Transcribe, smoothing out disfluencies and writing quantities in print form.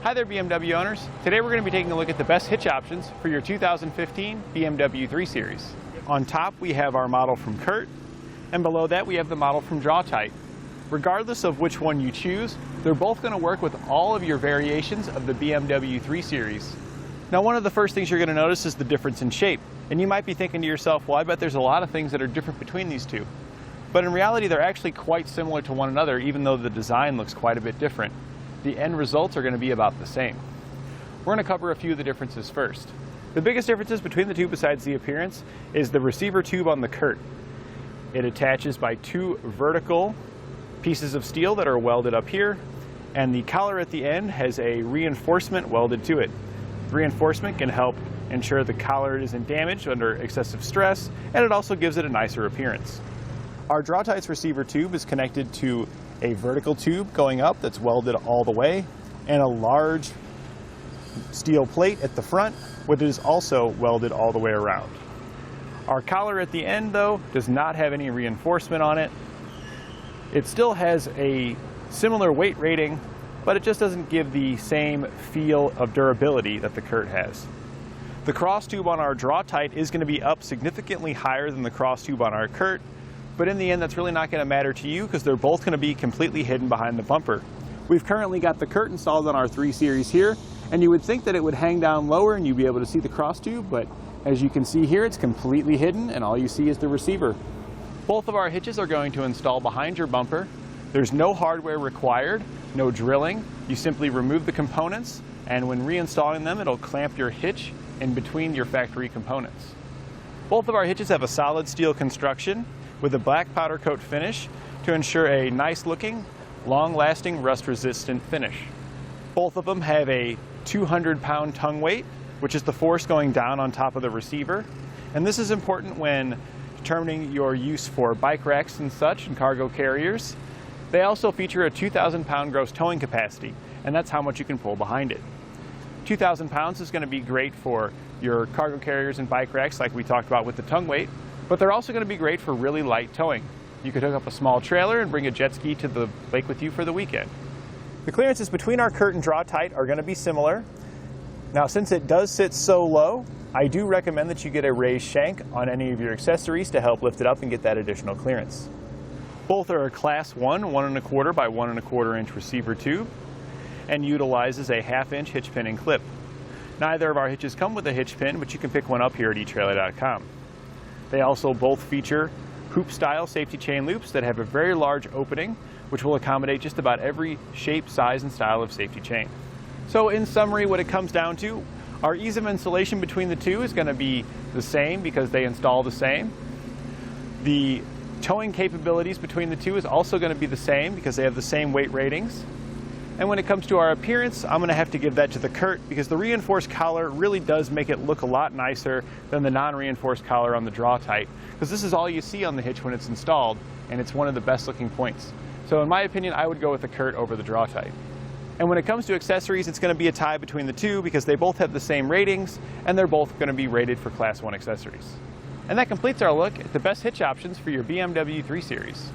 Hi there BMW owners. Today we're going to be taking a look at the best hitch options for your 2015 BMW 3 Series. On top we have our model from Curt, and below that we have the model from Draw-Tite. Regardless of which one you choose, they're both going to work with all of your variations of the BMW 3 Series. Now one of the first things you're going to notice is the difference in shape. And you might be thinking to yourself, well, I bet there's a lot of things that are different between these two. But in reality they're actually quite similar to one another, even though the design looks quite a bit different. The end results are going to be about the same. We're going to cover a few of the differences first. The biggest differences between the two, besides the appearance, is the receiver tube on the Curt. It attaches by two vertical pieces of steel that are welded up here, and the collar at the end has a reinforcement welded to it. The reinforcement can help ensure the collar isn't damaged under excessive stress, and it also gives it a nicer appearance. Our Draw-Tite's receiver tube is connected to a vertical tube going up that's welded all the way, and a large steel plate at the front, which is also welded all the way around. Our collar at the end, though, does not have any reinforcement on it. It still has a similar weight rating, but it just doesn't give the same feel of durability that the Curt has. The cross tube on our Draw-Tite is going to be up significantly higher than the cross tube on our Curt, but in the end that's really not going to matter to you because they're both going to be completely hidden behind the bumper. We've currently got the Curt installed on our 3 Series here, and you would think that it would hang down lower and you'd be able to see the cross tube, but as you can see here, it's completely hidden and all you see is the receiver. Both of our hitches are going to install behind your bumper. There's no hardware required, no drilling. You simply remove the components, and when reinstalling them, it'll clamp your hitch in between your factory components. Both of our hitches have a solid steel construction with a black powder coat finish to ensure a nice looking, long-lasting, rust-resistant finish. Both of them have a 200-pound tongue weight, which is the force going down on top of the receiver. And this is important when determining your use for bike racks and such and cargo carriers. They also feature a 2,000-pound gross towing capacity, and that's how much you can pull behind it. 2,000 pounds is going to be great for your cargo carriers and bike racks like we talked about with the tongue weight, but they're also going to be great for really light towing. You could hook up a small trailer and bring a jet ski to the lake with you for the weekend. The clearances between our Curt and Draw-Tite are going to be similar. Now since it does sit so low, I do recommend that you get a raised shank on any of your accessories to help lift it up and get that additional clearance. Both are a Class 1, 1¼ by 1¼ inch receiver tube and utilizes a 1/2 inch hitch pin and clip. Neither of our hitches come with a hitch pin, but you can pick one up here at etrailer.com. They also both feature hoop-style safety chain loops that have a very large opening, which will accommodate just about every shape, size, and style of safety chain. So in summary, what it comes down to, our ease of installation between the two is going to be the same because they install the same. The towing capabilities between the two is also going to be the same because they have the same weight ratings. And when it comes to our appearance, I'm going to have to give that to the Curt because the reinforced collar really does make it look a lot nicer than the non-reinforced collar on the Draw-Tite, because this is all you see on the hitch when it's installed, and it's one of the best looking points. So in my opinion, I would go with the Curt over the Draw-Tite. And when it comes to accessories, it's going to be a tie between the two because they both have the same ratings, and they're both going to be rated for Class 1 accessories. And that completes our look at the best hitch options for your BMW 3 Series.